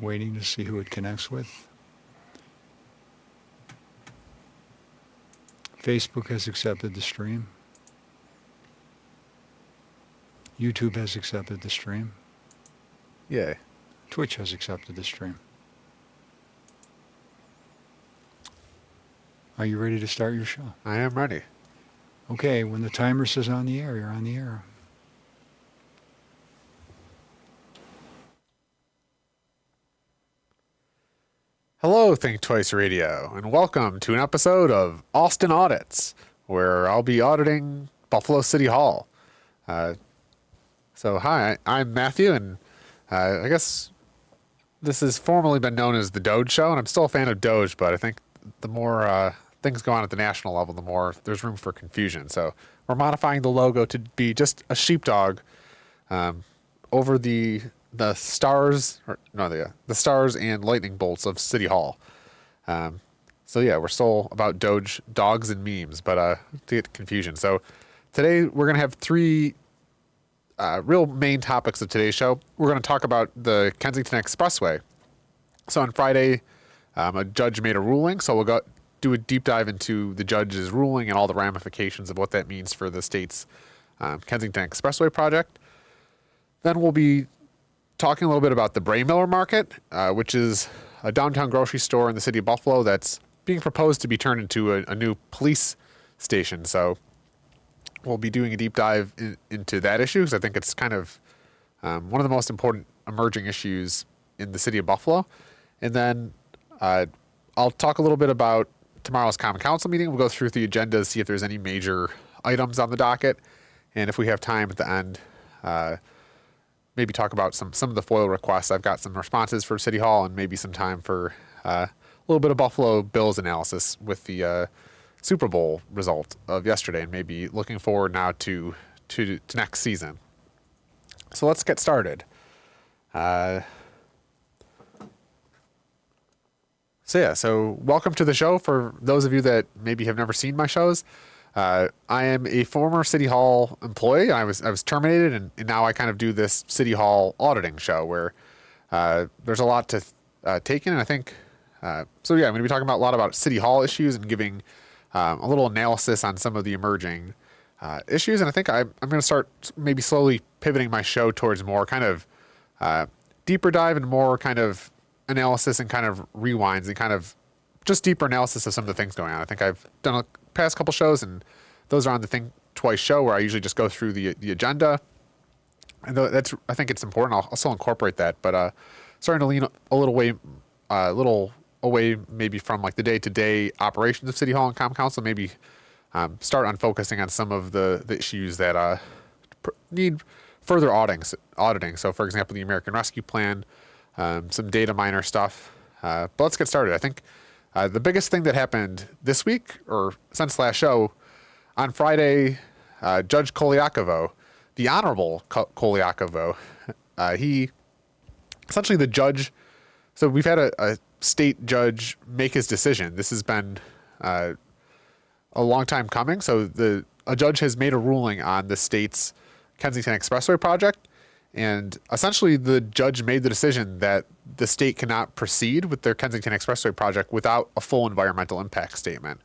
Waiting to see who it connects with. Facebook has accepted the stream. YouTube has accepted the stream. Yay. Twitch has accepted the stream. Are you ready to start your show? I am ready. Okay, when the timer says on the air, you're on the air. Hello, Think Twice Radio, and welcome to an episode of Austin Audits, where I'll be auditing Buffalo City Hall. So hi, I'm Matthew, and I guess this has formerly been known as the Doge Show, and I'm still a fan of Doge, but I think the more things go on at the national level, the more there's room for confusion. So we're modifying the logo to be just a sheepdog over the stars, the stars and lightning bolts of City Hall. So yeah, we're still about Doge, dogs, and memes, but to get confusion. So today we're going to have three real main topics of today's show. We're going to talk about the Kensington Expressway. So on Friday, a judge made a ruling, so we'll do a deep dive into the judge's ruling and all the ramifications of what that means for the state's Kensington Expressway project. Then we'll be talking a little bit about the Braymiller Market, which is a downtown grocery store in the city of Buffalo that's being proposed to be turned into a new police station. So we'll be doing a deep dive into that issue because I think it's kind of one of the most important emerging issues in the city of Buffalo. And then I'll talk a little bit about tomorrow's Common Council meeting. We'll go through the agenda to see if there's any major items on the docket. And if we have time at the end, maybe talk about some of the FOIL requests. I've got some responses for City Hall and maybe some time for a little bit of Buffalo Bills analysis with the Super Bowl result of yesterday and maybe looking forward now to next season. So let's get started. So welcome to the show for those of you that maybe have never seen my shows. I am a former City Hall employee. I was terminated, and now I kind of do this City Hall auditing show where there's a lot to take in. And I think, I'm going to be talking about a lot about City Hall issues and giving a little analysis on some of the emerging issues. And I think I'm going to start maybe slowly pivoting my show towards more kind of deeper dive and more kind of analysis and kind of rewinds and kind of just deeper analysis of some of the things going on. I think I've done a past couple shows, and those are on the Think Twice show where I usually just go through the agenda. And I think it's important. I'll still incorporate that, but starting to lean a little away maybe from like the day-to-day operations of City Hall and Common Council, maybe start on focusing on some of the issues that need further auditing. So, for example, the American Rescue Plan, some data miner stuff. But let's get started. I think the biggest thing that happened this week, or since last show, on Friday, Judge Koliakovo, the Honorable Koliakovo, essentially the judge. So we've had a state judge make his decision. This has been a long time coming. So a judge has made a ruling on the state's Kensington Expressway project. And essentially, the judge made the decision that the state cannot proceed with their Kensington Expressway project without a full environmental impact statement.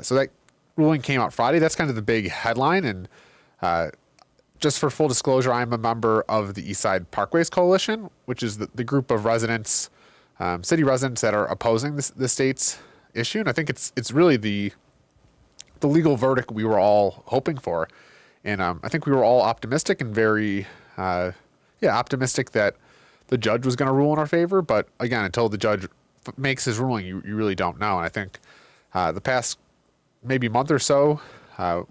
So that ruling came out Friday. That's kind of the big headline. And just for full disclosure, I'm a member of the Eastside Parkways Coalition, which is the group of residents, city residents that are opposing the state's issue. And I think it's really the legal verdict we were all hoping for. And I think we were all optimistic and very optimistic that the judge was going to rule in our favor. But again, until the judge makes his ruling, you really don't know. And I think the past maybe month or so,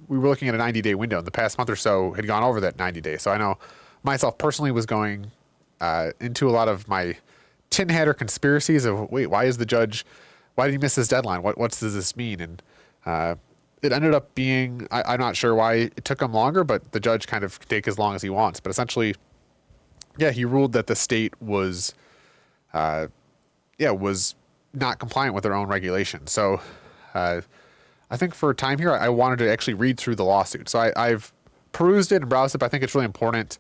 we were looking at a 90-day window. And the past month or so had gone over that 90 days. So I know myself personally was going into a lot of my tin hatter conspiracies of, wait, why did he miss his deadline? What does this mean? And it ended up being, I'm not sure why it took him longer, but the judge kind of can take as long as he wants. But essentially, he ruled that the state was not compliant with their own regulations. So I think for a time here, I wanted to actually read through the lawsuit. So I've perused it and browsed it, but I think it's really important.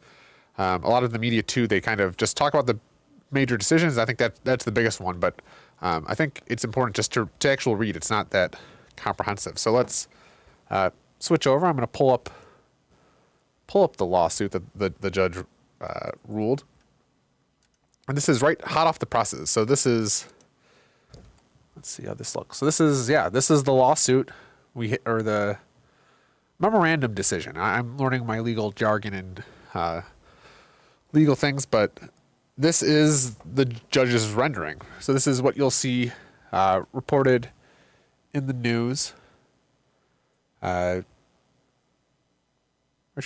A lot of the media, too, they kind of just talk about the major decisions. I think that's the biggest one, but I think it's important just to actually read. It's not that comprehensive. So let's switch over. I'm going to pull up the lawsuit that the judge ruled, and this is right hot off the presses. So this is, let's see how this looks. So this is the lawsuit or the memorandum decision. I'm learning my legal jargon and legal things, but this is the judge's rendering. So this is what you'll see reported in the news. Richard,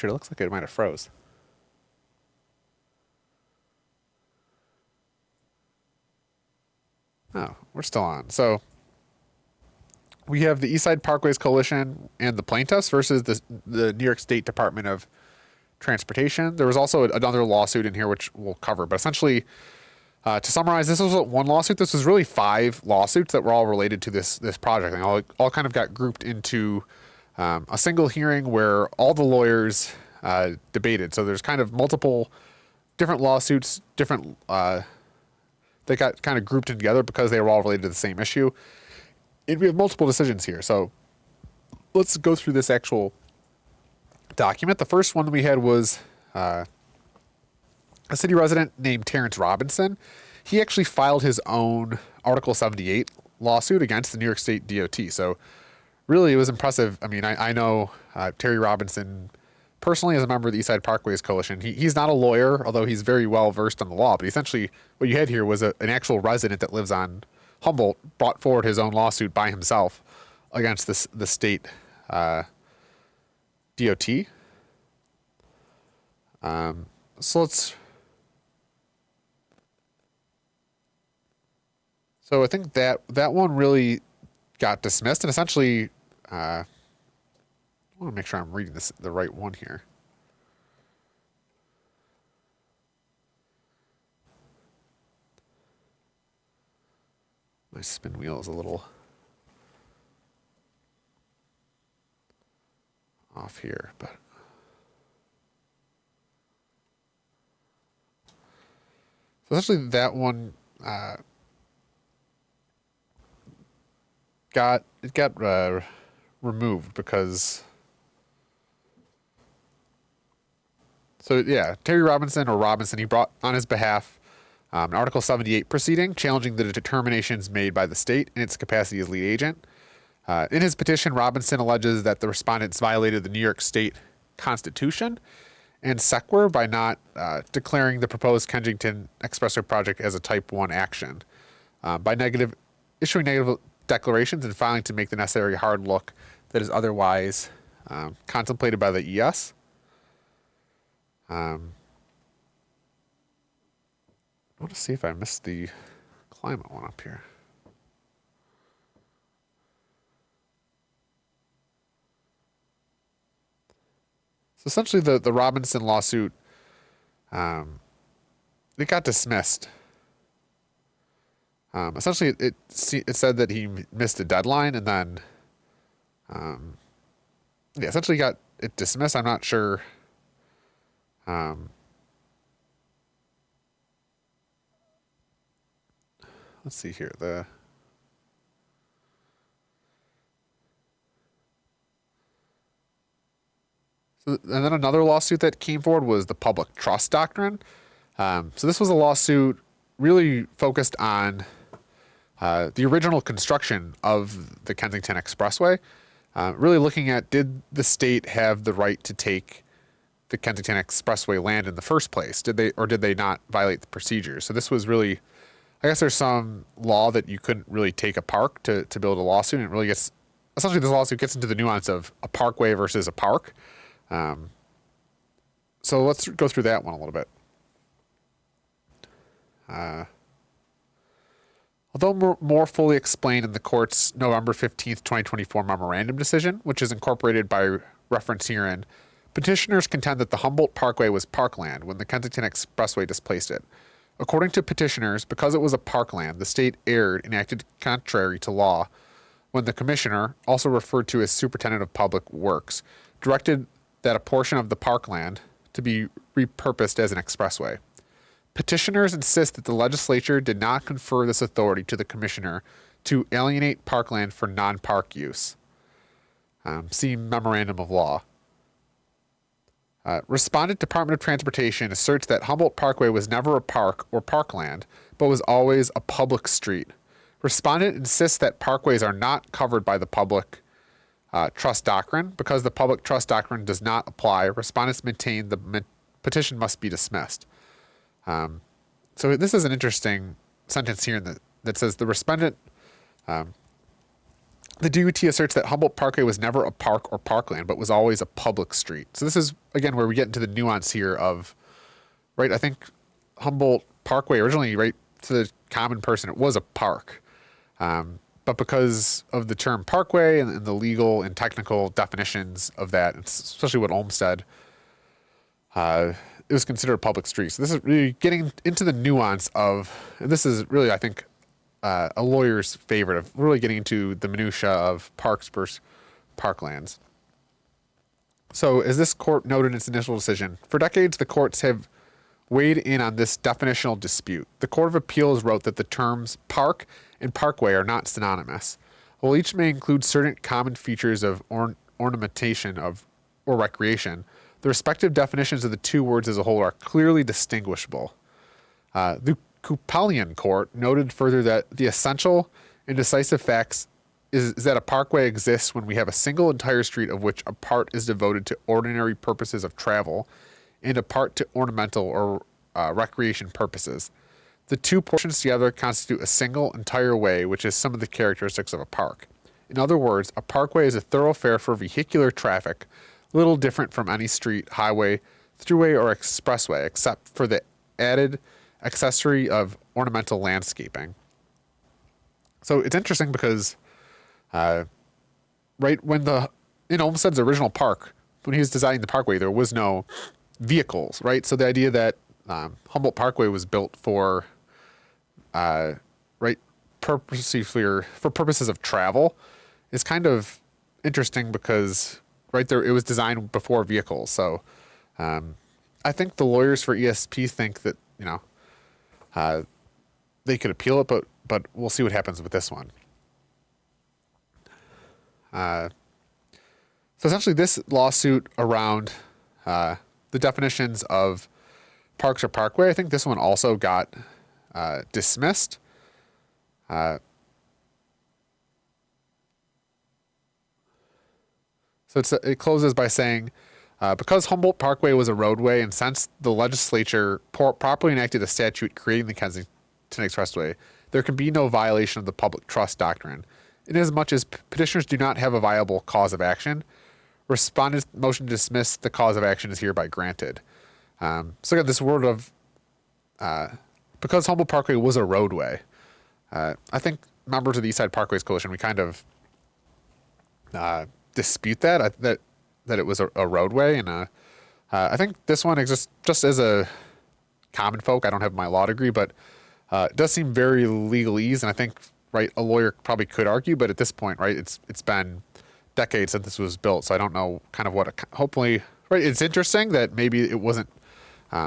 it looks like it might have froze. Oh, we're still on. So we have the East Side Parkways Coalition and the plaintiffs versus the New York State Department of Transportation. There was also another lawsuit in here, which we'll cover. But essentially, to summarize, this was one lawsuit. This was really 5 lawsuits that were all related to this project. And all kind of got grouped into a single hearing where all the lawyers debated. So there's kind of multiple different lawsuits, they got kind of grouped in together because they were all related to the same issue. And we have multiple decisions here. So let's go through this actual document. The first one that we had was a city resident named Terrence Robinson. He actually filed his own Article 78 lawsuit against the New York State DOT. So really, it was impressive. I mean, I know Terry Robinson personally as a member of the East Side Parkways Coalition. He's not a lawyer, although he's very well versed on the law. But essentially, what you had here was an actual resident that lives on Humboldt brought forward his own lawsuit by himself against the state DOT. So I think that one really got dismissed, and essentially, I want to make sure I'm reading the right one here. My spin wheel is a little off here, but so essentially that one got removed because Terry Robinson or Robinson, he brought on his behalf an Article 78 proceeding challenging the determinations made by the state in its capacity as lead agent. In his petition, Robinson alleges that the respondents violated the New York State Constitution and SEQR by not declaring the proposed Kensington Expressway project as a Type 1 action, by issuing negative declarations and failing to make the necessary hard look that is otherwise contemplated by the ES. I want to see if I missed the climate one up here. So essentially the Robinson lawsuit, it got dismissed. Essentially it said that he missed a deadline and then, essentially got it dismissed. I'm not sure. Let's see here. And then another lawsuit that came forward was the public trust doctrine. So this was a lawsuit really focused on the original construction of the Kensington Expressway, really looking at, did the state have the right to take the Kensington Expressway land in the first place? Did they not violate the procedures? So this was really, I guess there's some law that you couldn't really take a park to build a lawsuit. And it really gets, essentially this lawsuit gets into the nuance of a parkway versus a park. So let's go through that one a little bit. Although more fully explained in the court's November 15th, 2024 memorandum decision, which is incorporated by reference herein, petitioners contend that the Humboldt Parkway was parkland when the Kensington Expressway displaced it. According to petitioners, because it was a parkland, the state erred and acted contrary to law when the commissioner, also referred to as superintendent of public works, directed that a portion of the parkland to be repurposed as an expressway. Petitioners insist that the legislature did not confer this authority to the commissioner to alienate parkland for non-park use. See Memorandum of Law. Respondent Department of Transportation asserts that Humboldt Parkway was never a park or parkland, but was always a public street. Respondent insists that parkways are not covered by the public trust doctrine. Because the public trust doctrine does not apply, respondents maintain the petition must be dismissed. So this is an interesting sentence here that says the respondent, the DOT asserts that Humboldt Parkway was never a park or parkland, but was always a public street. So this is, again, where we get into the nuance here of, right, I think Humboldt Parkway originally, right, to the common person, it was a park. But because of the term parkway and the legal and technical definitions of that, especially what Olmsted, it was considered a public street. So this is really getting into the nuance of, and this is really, I think, a lawyer's favorite of really getting into the minutia of parks versus parklands. So as this court noted in its initial decision, for decades the courts have weighed in on this definitional dispute. The Court of Appeals wrote that the terms park and parkway are not synonymous. While each may include certain common features of ornamentation or recreation, the respective definitions of the two words as a whole are clearly distinguishable. The Kupalian Court noted further that the essential and decisive facts is that a parkway exists when we have a single entire street of which a part is devoted to ordinary purposes of travel and a part to ornamental or recreation purposes. The two portions together constitute a single entire way, which is some of the characteristics of a park. In other words, a parkway is a thoroughfare for vehicular traffic, little different from any street, highway, thruway, or expressway, except for the added accessory of ornamental landscaping. So it's interesting because, right when in Olmsted's original park, when he was designing the parkway, there was no vehicles, right? So the idea that Humboldt Parkway was built for, right, purposely for purposes of travel is kind of interesting because, right there, it was designed before vehicles. So I think the lawyers for ESP think that, they could appeal it, but we'll see what happens with this one. So essentially this lawsuit around the definitions of parks or parkway, I think this one also got dismissed. So it closes by saying, because Humboldt Parkway was a roadway and since the legislature properly enacted a statute creating the Kensington Expressway, there can be no violation of the public trust doctrine. Inasmuch as petitioners do not have a viable cause of action, respondent's motion to dismiss the cause of action is hereby granted. So again, this word of, because Humboldt Parkway was a roadway, I think members of the East Side Parkways Coalition, we kind of dispute that it was a roadway. And I think this one exists just as a common folk. I don't have my law degree, but it does seem very legalese. And I think, right, a lawyer probably could argue, but at this point, right, it's been decades since this was built. So I don't know kind of hopefully, right, it's interesting that maybe it wasn't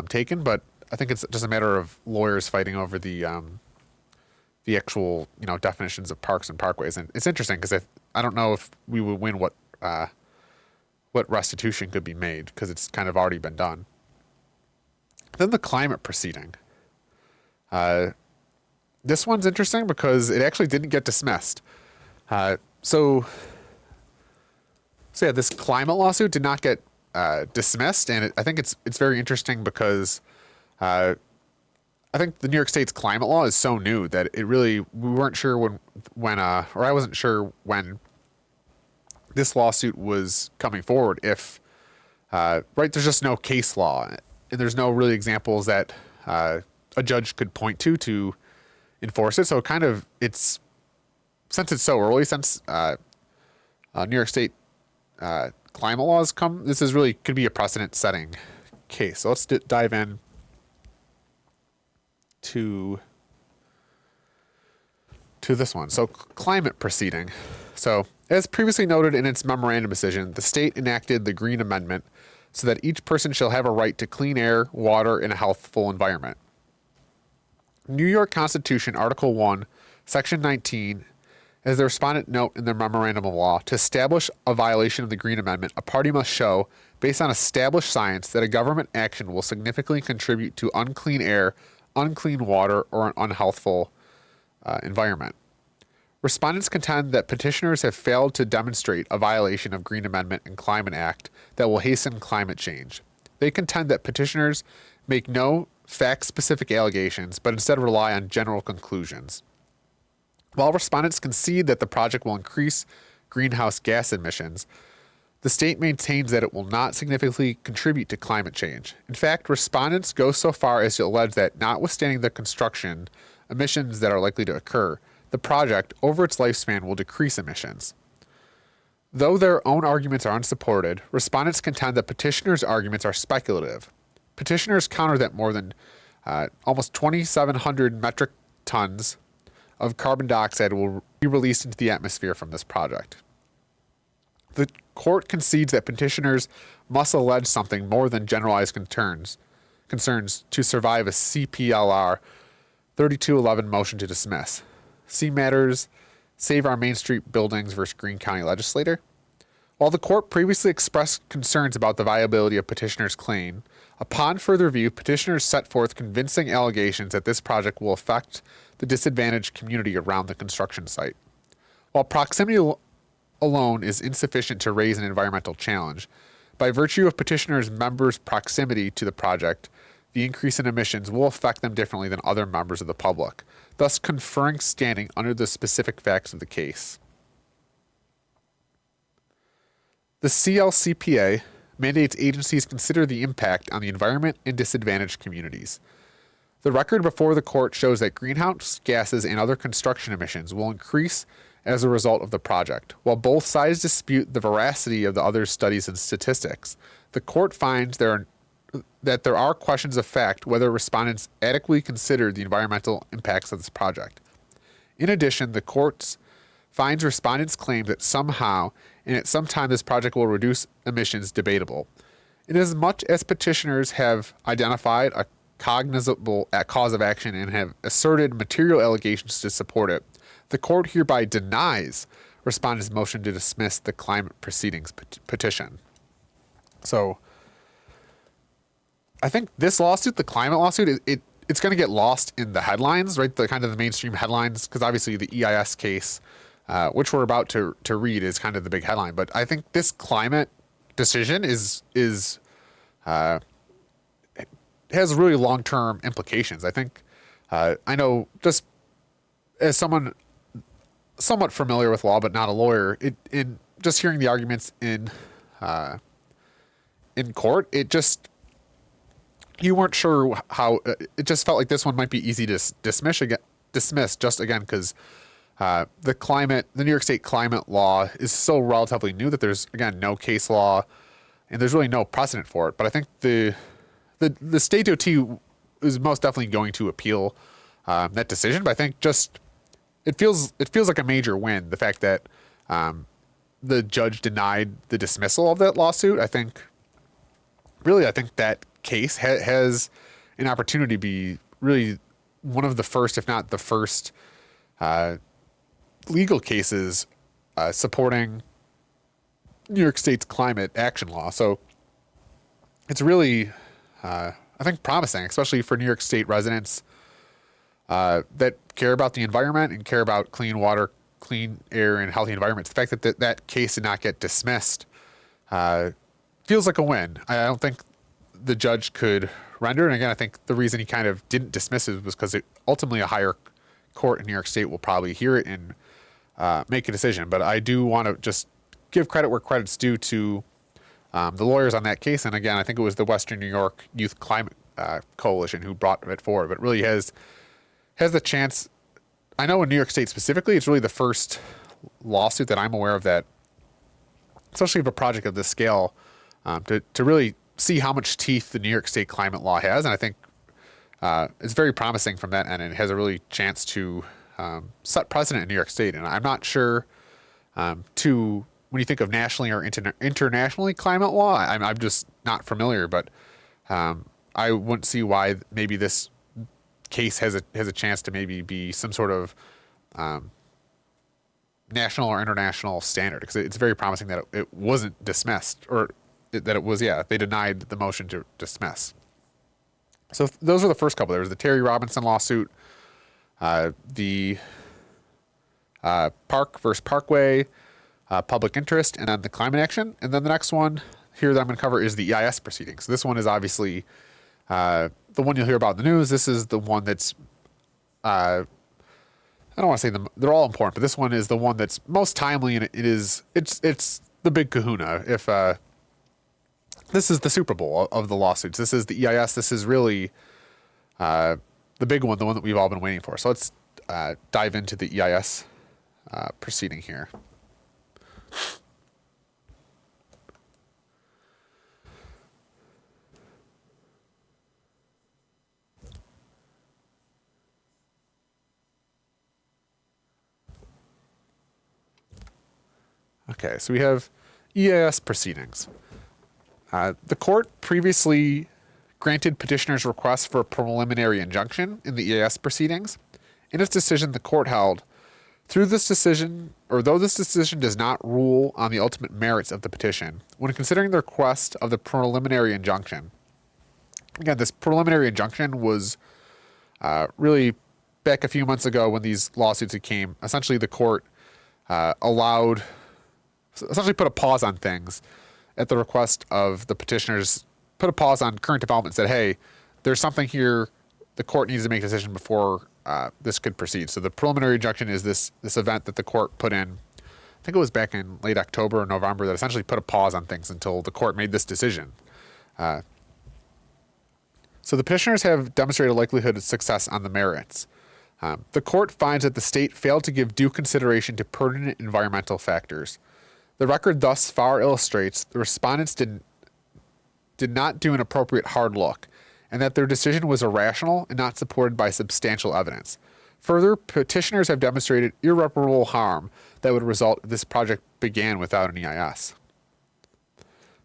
taken, but I think it's just a matter of lawyers fighting over the actual, definitions of parks and parkways. And it's interesting because I don't know if we would win what restitution could be made because it's kind of already been done. Then the climate proceeding. This one's interesting because it actually didn't get dismissed. So yeah, this climate lawsuit did not get dismissed, and I think it's very interesting because I think the New York State's climate law is so new that we weren't sure when I wasn't sure when this lawsuit was coming forward. If right, there's just no case law, and there's no really examples that a judge could point to enforce it. So since it's so early, since New York State climate laws this is really could be a precedent-setting case. So let's dive in to this one. So climate proceeding. So as previously noted in its memorandum decision, the state enacted the Green Amendment so that each person shall have a right to clean air, water, and a healthful environment. New York Constitution, Article 1, Section 19, as the respondent note in their memorandum of law, to establish a violation of the Green Amendment, a party must show, based on established science, that a government action will significantly contribute to unclean air, unclean water, or an unhealthful environment. Respondents contend that petitioners have failed to demonstrate a violation of Green Amendment and Climate Act that will hasten climate change. They contend that petitioners make no fact-specific allegations, but instead rely on general conclusions. While respondents concede that the project will increase greenhouse gas emissions, the state maintains that it will not significantly contribute to climate change. In fact, respondents go so far as to allege that, notwithstanding the construction emissions that are likely to occur, the project, over its lifespan, will decrease emissions. Though their own arguments are unsupported, respondents contend that petitioners' arguments are speculative. Petitioners counter that more than almost 2,700 metric tons of carbon dioxide will be released into the atmosphere from this project. The court concedes that petitioners must allege something more than generalized concerns to survive a CPLR 3211 motion to dismiss. See matters Save Our Main Street Buildings versus Greene County Legislator. While the court previously expressed concerns about the viability of petitioners' claim, upon further review, petitioners set forth convincing allegations that this project will affect the disadvantaged community around the construction site. While proximity alone is insufficient to raise an environmental challenge, by virtue of petitioners' members' proximity to the project, the increase in emissions will affect them differently than other members of the public, thus conferring standing under the specific facts of the case. The CLCPA mandates agencies consider the impact on the environment and disadvantaged communities. The record before the court shows that greenhouse gases and other construction emissions will increase as a result of the project. While both sides dispute the veracity of the other studies and statistics, the court finds that there are questions of fact whether respondents adequately considered the environmental impacts of this project. In addition, the court finds respondents' claim that somehow and at some time this project will reduce emissions debatable. Inasmuch as petitioners have identified a cognizable cause of action and have asserted material allegations to support it, the court hereby denies respondents' motion to dismiss the climate proceedings petition. So, I think this lawsuit, the climate lawsuit, it's going to get lost in the headlines, right? The kind of the mainstream headlines, because obviously the EIS case, which we're about to read, is kind of the big headline. But I think this climate decision has really long-term implications. I think I know, just as someone somewhat familiar with law but not a lawyer, in just hearing the arguments in court, you weren't sure how. It just felt like this one might be easy to dismiss just again because the New York State climate law is so relatively new that there's, again, no case law and there's really no precedent for it. But I think the state DOT is most definitely going to appeal that decision. But I think just it feels like a major win, the fact that the judge denied the dismissal of that lawsuit. I think that case has an opportunity to be really one of the first, if not the first, legal cases supporting New York State's climate action law. So it's really, I think, promising, especially for New York State residents that care about the environment and care about clean water, clean air, and healthy environments. The fact that that case did not get dismissed feels like a win. I don't think the judge could render. And again, I think the reason he kind of didn't dismiss it was because ultimately a higher court in New York State will probably hear it and make a decision. But I do want to just give credit where credit's due to the lawyers on that case. And again, I think it was the Western New York Youth Climate Coalition who brought it forward, but really has the chance. I know in New York State specifically, it's really the first lawsuit that I'm aware of that, especially of a project of this scale, to really see how much teeth the New York State climate law has. And I think it's very promising from that end, and it has a really chance to set precedent in New York State. And I'm not sure when you think of nationally or internationally climate law, I'm just not familiar, but I wouldn't see why maybe this case has a chance to maybe be some sort of national or international standard, because it's very promising that it wasn't dismissed, or that it was, they denied the motion to dismiss. So those are the first couple. There was the Terry Robinson lawsuit, the Park versus Parkway, public interest, and then the climate action. And then the next one here that I'm going to cover is the EIS proceedings. This one is obviously the one you'll hear about in the news. This is the one that's, I don't want to say they're all important, but this one is the one that's most timely, and it's the big kahuna. If this is the Super Bowl of the lawsuits, this is the EIS. This is really the big one, the one that we've all been waiting for. So let's dive into the EIS proceeding here. Okay, so we have EIS proceedings. The court previously granted petitioner's request for a preliminary injunction in the EIS proceedings. In its decision, the court held, though this decision does not rule on the ultimate merits of the petition, when considering the request of the preliminary injunction. Again, this preliminary injunction was really back a few months ago when these lawsuits came. Essentially, the court essentially put a pause on things at the request of the petitioners, put a pause on current development, said, hey, there's something here, the court needs to make a decision before this could proceed. So the preliminary injunction is this event that the court put in, I think it was back in late October or November, that essentially put a pause on things until the court made this decision. So the petitioners have demonstrated a likelihood of success on the merits. The court finds that the state failed to give due consideration to pertinent environmental factors. The record thus far illustrates the respondents did not do an appropriate hard look, and that their decision was irrational and not supported by substantial evidence. Further, petitioners have demonstrated irreparable harm that would result if this project began without an EIS.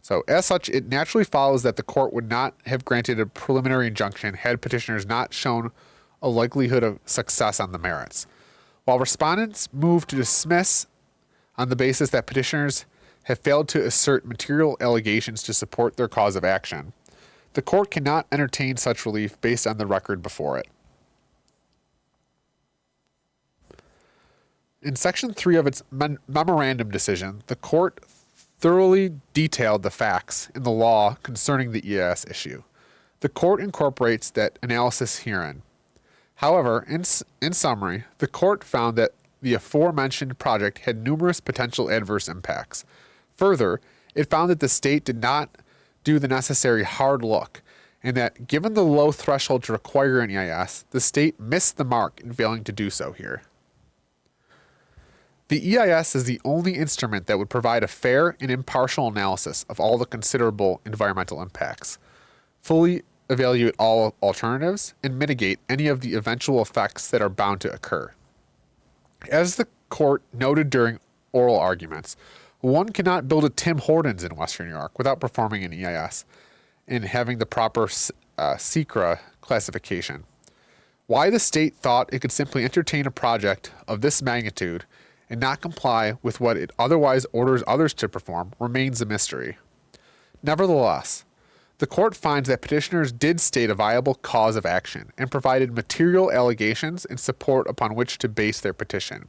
So, as such, it naturally follows that the court would not have granted a preliminary injunction had petitioners not shown a likelihood of success on the merits. While respondents moved to dismiss on the basis that petitioners have failed to assert material allegations to support their cause of action, the court cannot entertain such relief based on the record before it. In Section 3 of its memorandum decision, the court thoroughly detailed the facts in the law concerning the EIS issue. The court incorporates that analysis herein. However, in summary, the court found that the aforementioned project had numerous potential adverse impacts. Further, it found that the state did not do the necessary hard look, and that given the low threshold to require an EIS, the state missed the mark in failing to do so here. The EIS is the only instrument that would provide a fair and impartial analysis of all the considerable environmental impacts, fully evaluate all alternatives, and mitigate any of the eventual effects that are bound to occur. As the court noted during oral arguments, one cannot build a Tim Hortons in Western New York without performing an EIS and having the proper SECRA classification. Why the state thought it could simply entertain a project of this magnitude and not comply with what it otherwise orders others to perform remains a mystery. Nevertheless, the court finds that petitioners did state a viable cause of action and provided material allegations in support upon which to base their petition.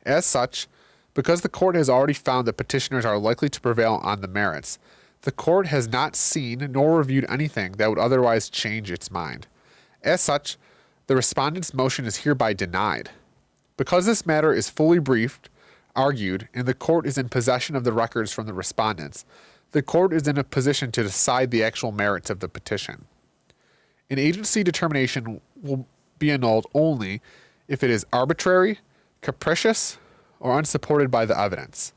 As such, because the court has already found that petitioners are likely to prevail on the merits, the court has not seen nor reviewed anything that would otherwise change its mind. As such, the respondent's motion is hereby denied. Because this matter is fully briefed, argued, and the court is in possession of the records from the respondents, the court is in a position to decide the actual merits of the petition. An agency determination will be annulled only if it is arbitrary, capricious, or unsupported by the evidence.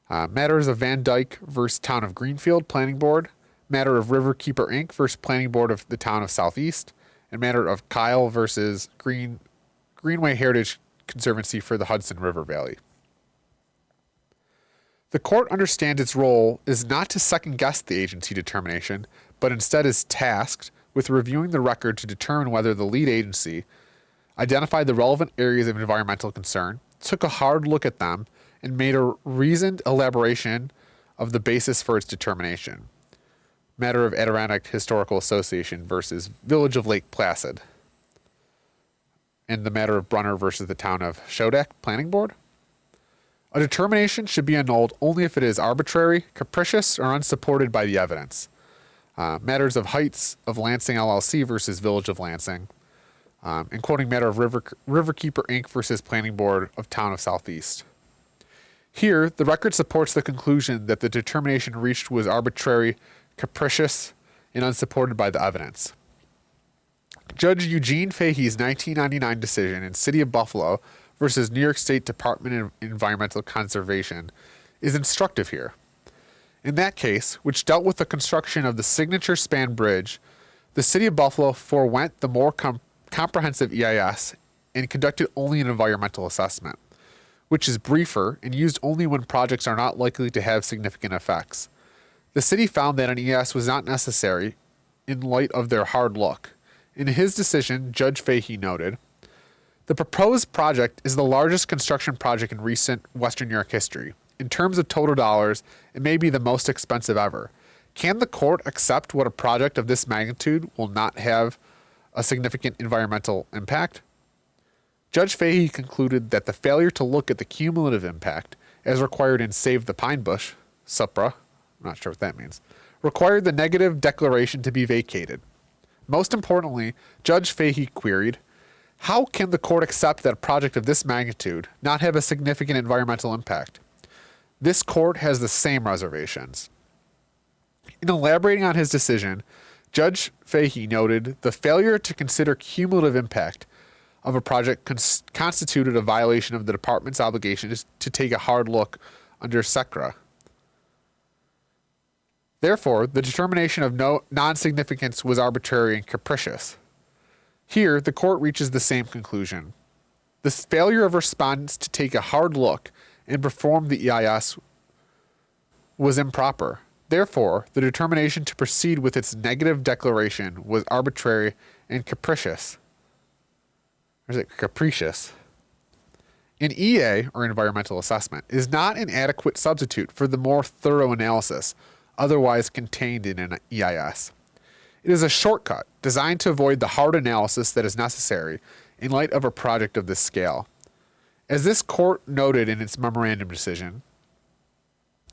Matters of Van Dyke versus Town of Greenfield Planning Board, matter of Riverkeeper Inc. versus Planning Board of the Town of Southeast, and matter of Kyle versus Greenway Heritage Conservancy for the Hudson River Valley. The court understands its role is not to second-guess the agency determination, but instead is tasked with reviewing the record to determine whether the lead agency identified the relevant areas of environmental concern, took a hard look at them, and made a reasoned elaboration of the basis for its determination. Matter of Adirondack Historical Association versus Village of Lake Placid. And the matter of Brunner versus the town of Shodak Planning Board. A determination should be annulled only if it is arbitrary, capricious, or unsupported by the evidence. Matters of Heights of Lansing LLC versus Village of Lansing. And quoting matter of Riverkeeper Inc. versus Planning Board of Town of Southeast. Here, the record supports the conclusion that the determination reached was arbitrary, capricious, and unsupported by the evidence. Judge Eugene Fahey's 1999 decision in City of Buffalo versus New York State Department of Environmental Conservation is instructive here. In that case, which dealt with the construction of the Signature Span Bridge, the City of Buffalo forewent the more comprehensive EIS and conducted only an environmental assessment, which is briefer and used only when projects are not likely to have significant effects. The city found that an EIS was not necessary in light of their hard look. In his decision, Judge Fahey noted, "The proposed project is the largest construction project in recent Western New York history. In terms of total dollars, it may be the most expensive ever. Can the court accept what a project of this magnitude will not have a significant environmental impact?" Judge Fahey concluded that the failure to look at the cumulative impact, as required in Save the Pine Bush, SUPRA, I'm not sure what that means, required the negative declaration to be vacated. Most importantly, Judge Fahey queried, "How can the court accept that a project of this magnitude not have a significant environmental impact?" This court has the same reservations. In elaborating on his decision, Judge Fahey noted the failure to consider cumulative impact of a project constituted a violation of the department's obligation to take a hard look under SECRA. Therefore, the determination of no non-significance was arbitrary and capricious. Here, the court reaches the same conclusion. The failure of respondents to take a hard look and perform the EIS was improper. Therefore, the determination to proceed with its negative declaration was arbitrary and capricious. Or is it capricious? An EA, or environmental assessment, is not an adequate substitute for the more thorough analysis otherwise contained in an EIS. It is a shortcut designed to avoid the hard analysis that is necessary in light of a project of this scale. As this court noted in its memorandum decision,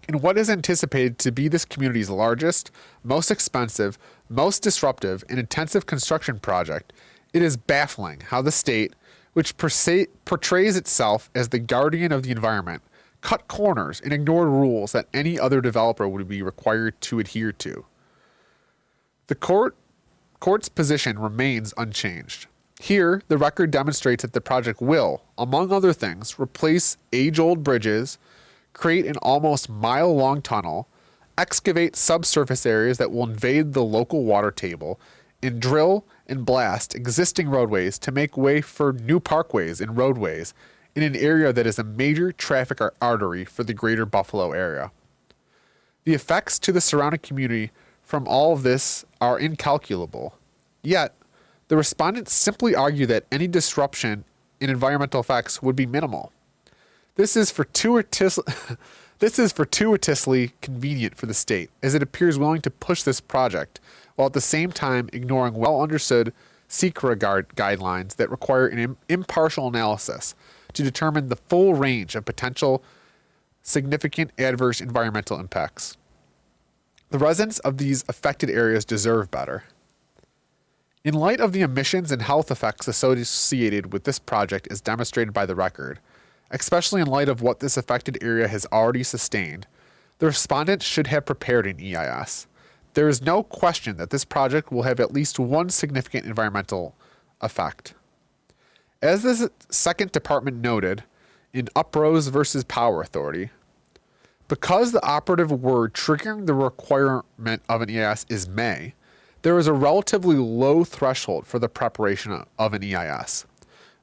in what is anticipated to be this community's largest, most expensive, most disruptive, and intensive construction project, it is baffling how the state, which portrays itself as the guardian of the environment, cut corners and ignored rules that any other developer would be required to adhere to. The court's position remains unchanged. Here, the record demonstrates that the project will, among other things, replace age-old bridges, create an almost mile-long tunnel, excavate subsurface areas that will invade the local water table, and drill and blast existing roadways to make way for new parkways and roadways in an area that is a major traffic artery for the greater Buffalo area. The effects to the surrounding community from all of this are incalculable. Yet, the respondents simply argue that any disruption in environmental effects would be minimal. This is fortuitously convenient for the state, as it appears willing to push this project, while at the same time ignoring well-understood SECRA guidelines that require an impartial analysis to determine the full range of potential significant adverse environmental impacts. The residents of these affected areas deserve better. In light of the emissions and health effects associated with this project as demonstrated by the record, especially in light of what this affected area has already sustained, the respondents should have prepared an EIS. There is no question that this project will have at least one significant environmental effect. As the second department noted in Uprose versus Power Authority, because the operative word triggering the requirement of an EIS is may, there is a relatively low threshold for the preparation of an EIS.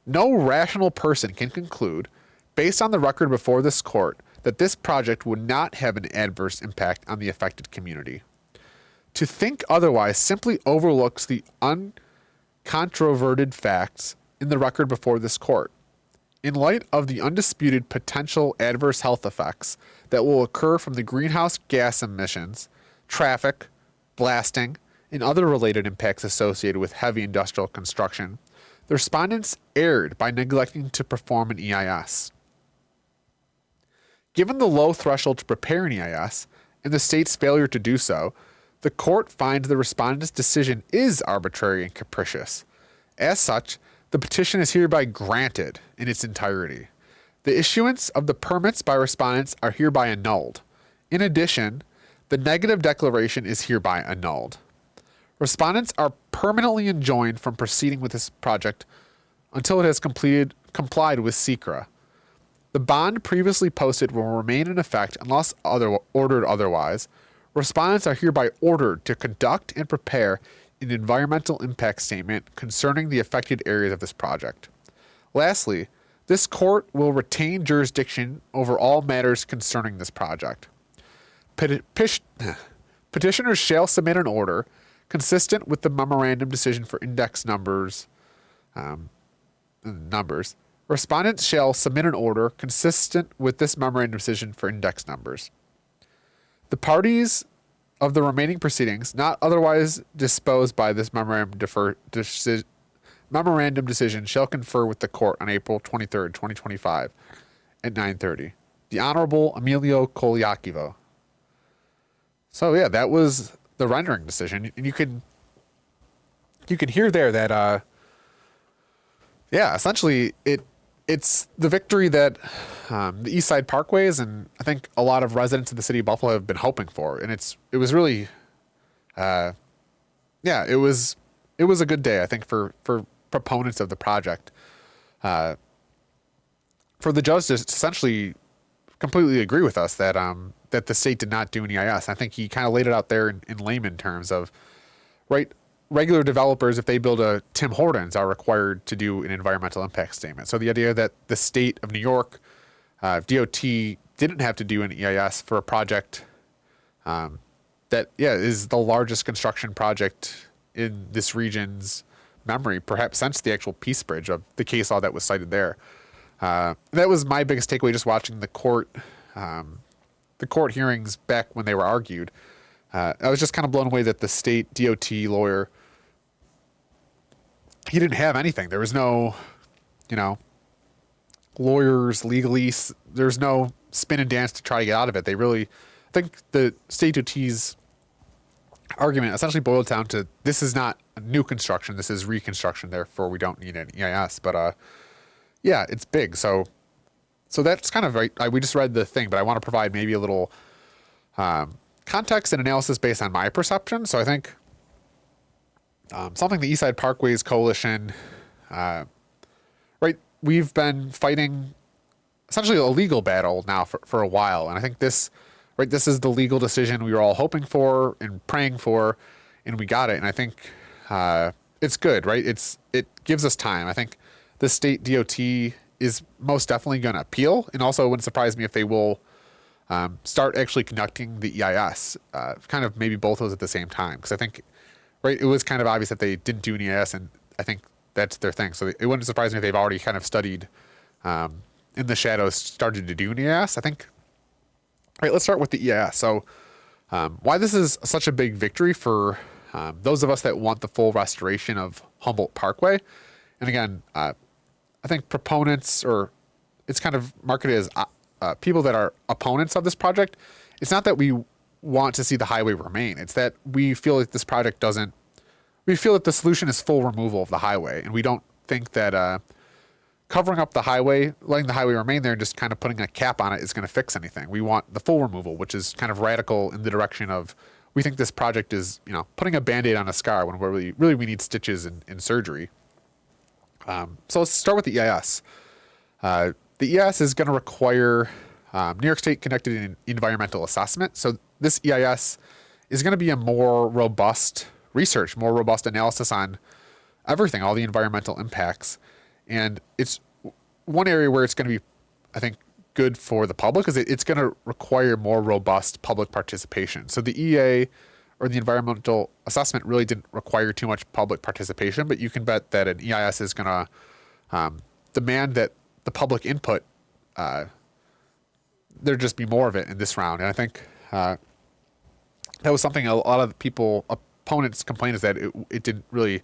No rational person can conclude, based on the record before this court, that this project would not have an adverse impact on the affected community. To think otherwise simply overlooks the uncontroverted facts in the record before this court. In light of the undisputed potential adverse health effects that will occur from the greenhouse gas emissions, traffic, blasting, and other related impacts associated with heavy industrial construction, the respondents erred by neglecting to perform an EIS. Given the low threshold to prepare an EIS and the state's failure to do so, the court finds the respondent's decision is arbitrary and capricious. As such, the petition is hereby granted in its entirety. The issuance of the permits by respondents are hereby annulled. In addition, the negative declaration is hereby annulled. Respondents are permanently enjoined from proceeding with this project until it has complied with SECRA. The bond previously posted will remain in effect unless ordered otherwise. Respondents are hereby ordered to conduct and prepare an environmental impact statement concerning the affected areas of this project. Lastly, this court will retain jurisdiction over all matters concerning this project. Petitioners shall submit an order consistent with the memorandum decision for index numbers. Respondents shall submit an order consistent with this memorandum decision for index numbers. The parties of the remaining proceedings not otherwise disposed by this memorandum decision shall confer with the court on April 23rd, 2025 at 9:30. The Honorable Emilio Koliakivo. So yeah, that was the rendering decision. And you can hear there that essentially it's the victory that the East Side Parkways and I think a lot of residents of the city of Buffalo have been hoping for. And it was really, it was a good day, I think, for proponents of the project. For the judge to essentially completely agree with us that that the state did not do an EIS. I think he kind of laid it out there in layman terms of, right, regular developers, if they build a Tim Hortons, are required to do an environmental impact statement. So the idea that the state of New York, DOT, didn't have to do an EIS for a project that, is the largest construction project in this region's memory, perhaps since the actual Peace Bridge of the case law that was cited there. That was my biggest takeaway just watching the court hearings back when they were argued. I was just kind of blown away that the state DOT lawyer, he didn't have anything. There was no, lawyers, legalese. There's no spin and dance to try to get out of it. They really, I think the state DOT's argument essentially boiled down to, this is not new construction. This is reconstruction. Therefore, we don't need an EIS. But it's big. So that's kind of right. We just read the thing, but I want to provide maybe a little context and analysis based on my perception. So I think something the East Side Parkways Coalition, we've been fighting essentially a legal battle now for a while. And I think this is the legal decision we were all hoping for and praying for, and we got it. And I think it's good, right? It gives us time. I think the state DOT is most definitely going to appeal, and also it wouldn't surprise me if they will start actually conducting the EIS, kind of maybe both of those at the same time. Because I think, it was kind of obvious that they didn't do an EIS, and I think that's their thing. So it wouldn't surprise me if they've already kind of studied in the shadows, started to do an EIS. I think, let's start with the EIS. So why this is such a big victory for those of us that want the full restoration of Humboldt Parkway. And again, I think proponents, or it's kind of marketed as people that are opponents of this project. It's not that we want to see the highway remain. It's that we feel that this project we feel that the solution is full removal of the highway. And we don't think that covering up the highway, letting the highway remain there and just kind of putting a cap on it is going to fix anything. We want the full removal, which is kind of radical in the direction of, we think this project is, putting a Band-Aid on a scar when really we need stitches and surgery. So let's start with the EIS. The EIS is going to require New York State conducted an environmental assessment. So this EIS is going to be a more robust research, more robust analysis on everything, all the environmental impacts. And it's one area where it's going to be, I think, good for the public, is it's going to require more robust public participation. So the EA, or the environmental assessment really didn't require too much public participation, but you can bet that an EIS is going to demand that the public input, there just be more of it in this round. And I think that was something a lot of the people, opponents complained, is that it didn't really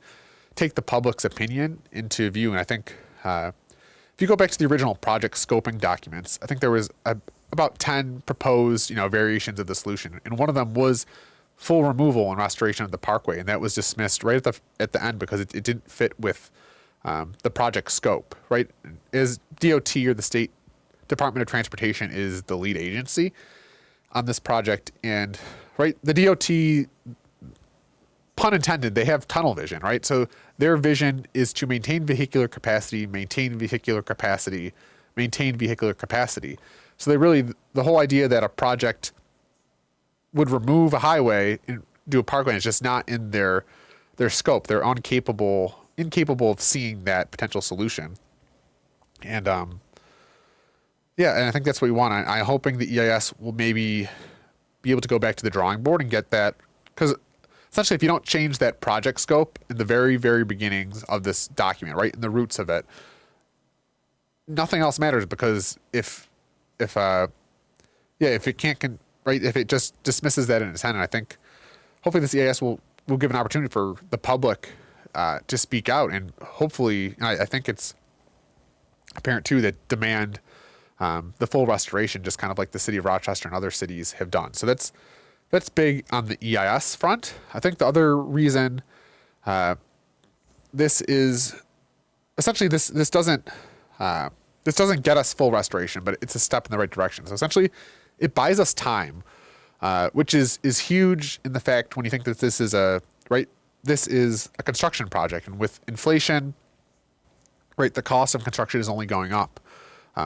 take the public's opinion into view. And I think if you go back to the original project scoping documents, I think there was about 10 proposed, variations of the solution, and one of them was full removal and restoration of the Parkway, and that was dismissed right at the end because it didn't fit with the project scope. Right, as DOT, or the State Department of Transportation, is the lead agency on this project, and right, the DOT, pun intended, they have tunnel vision, right? So their vision is to maintain vehicular capacity, maintain vehicular capacity, maintain vehicular capacity. So they really, the whole idea that a project would remove a highway and do a parkway is just not in their scope. They're incapable of seeing that potential solution. And yeah, and I think that's what we want. I'm hoping the EIS will maybe be able to go back to the drawing board and get that, because essentially, if you don't change that project scope in the very, very beginnings of this document, right, in the roots of it, nothing else matters, because if it can't, right, if it just dismisses that in its hand, and I think hopefully this EIS will give an opportunity for the public to speak out, and hopefully, I think it's apparent too that demand the full restoration, just kind of like the city of Rochester and other cities have done. So that's big on the EIS front. I think the other reason this is essentially this doesn't get us full restoration, but it's a step in the right direction. So essentially, it buys us time, which is huge in the fact when you think that this is a construction project, and with inflation, right, the cost of construction is only going up.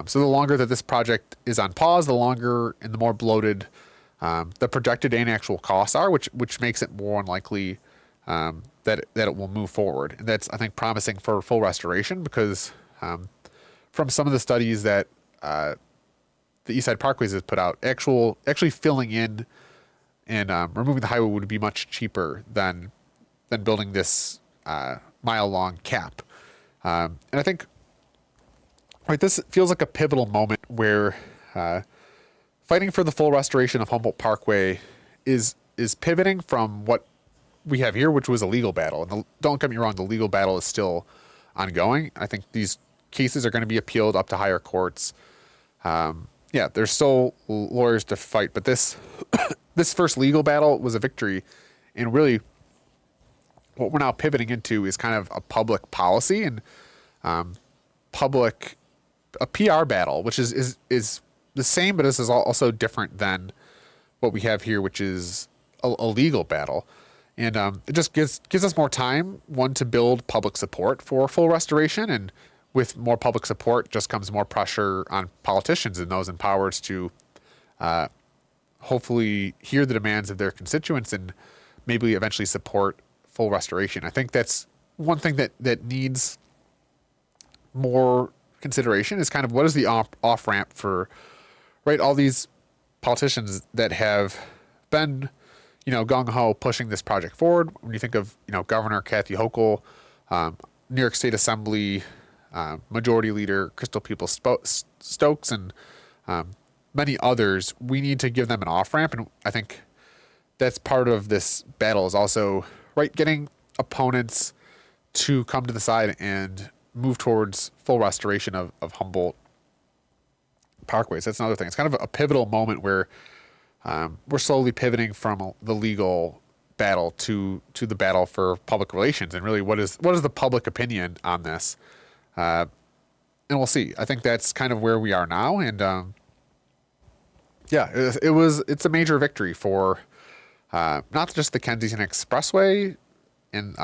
So the longer that this project is on pause, the longer and the more bloated the projected and actual costs are, which makes it more unlikely that it will move forward. And that's, I think, promising for full restoration, because from some of the studies that the Eastside Parkways has put out, actually filling in and removing the highway would be much cheaper than building this mile-long cap. And I think, right, this feels like a pivotal moment where fighting for the full restoration of Humboldt Parkway is pivoting from what we have here, which was a legal battle. And don't get me wrong, the legal battle is still ongoing. I think these cases are going to be appealed up to higher courts. There's still lawyers to fight, but this first legal battle was a victory. And really, what we're now pivoting into is kind of a public policy and a PR battle, which is the same, but this is also different than what we have here, which is a legal battle. And it just gives us more time, one, to build public support for full restoration, and with more public support just comes more pressure on politicians and those in powers to hopefully hear the demands of their constituents and maybe eventually support full restoration. I think that's one thing that needs more consideration, is kind of what is the off-ramp for, right, all these politicians that have been, gung-ho pushing this project forward. When you think of, Governor Kathy Hochul, New York State Assembly Majority Leader Crystal Peoples-Stokes, and many others, we need to give them an off-ramp. And I think that's part of this battle, is also, right, getting opponents to come to the side and move towards full restoration of Humboldt Parkways. That's another thing. It's kind of a pivotal moment where we're slowly pivoting from the legal battle to the battle for public relations, and really what is the public opinion on this, and we'll see. I think that's kind of where we are now, and it's a major victory for not just the Kensington Expressway and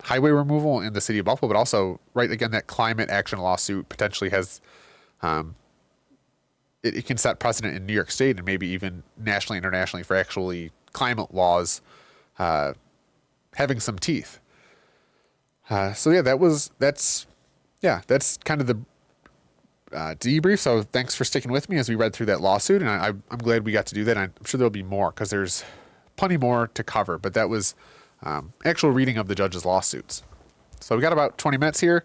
highway removal in the city of Buffalo, but also, right, again, that climate action lawsuit potentially has it can set precedent in New York State and maybe even nationally, internationally, for actually climate laws having some teeth. That's kind of the debrief. So thanks for sticking with me as we read through that lawsuit, and I'm glad we got to do that. I'm sure there'll be more, because there's plenty more to cover, but that was actual reading of the judge's lawsuits. So we got about 20 minutes here.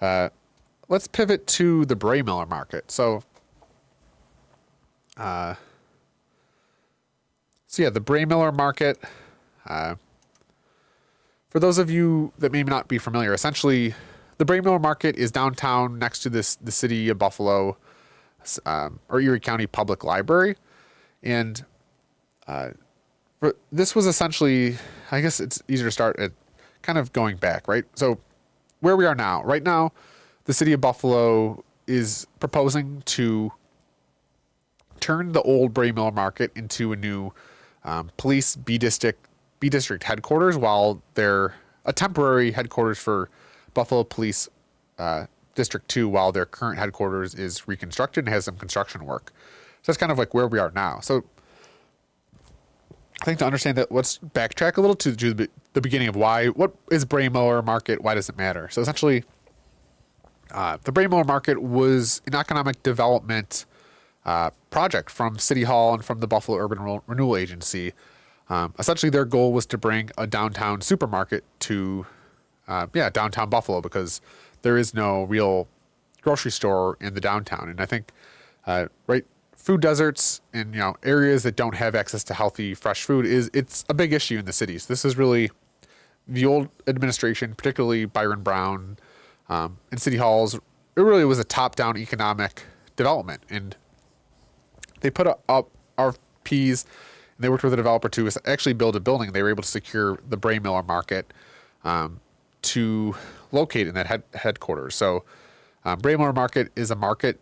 Let's pivot to the Braymiller market. So yeah, the Braymiller market. For those of you that may not be familiar, essentially, the Braymiller market is downtown next to the city of Buffalo or Erie County Public Library. And this was essentially, I guess it's easier to start at kind of going back, right? So where we are now, right now, the city of Buffalo is proposing to turn the old Braymiller market into a new police B district headquarters, while they're a temporary headquarters for Buffalo Police District 2, while their current headquarters is reconstructed and has some construction work. So that's kind of like where we are now. So I think to understand that, let's backtrack a little to the beginning of what is Braymiller market? Why does it matter? So essentially, the Braymiller market was an economic development project from City Hall and from the Buffalo Urban Renewal Agency. Essentially, their goal was to bring a downtown supermarket to, downtown Buffalo, because there is no real grocery store in the downtown. And I think, food deserts and areas that don't have access to healthy, fresh food it's a big issue in the cities. This is really the old administration, particularly Byron Brown, and City Halls. It really was a top-down economic development, and they put up RFPs. They worked with a developer to actually build a building. They were able to secure the Braymiller market to locate in that headquarters. So Braymiller market is a market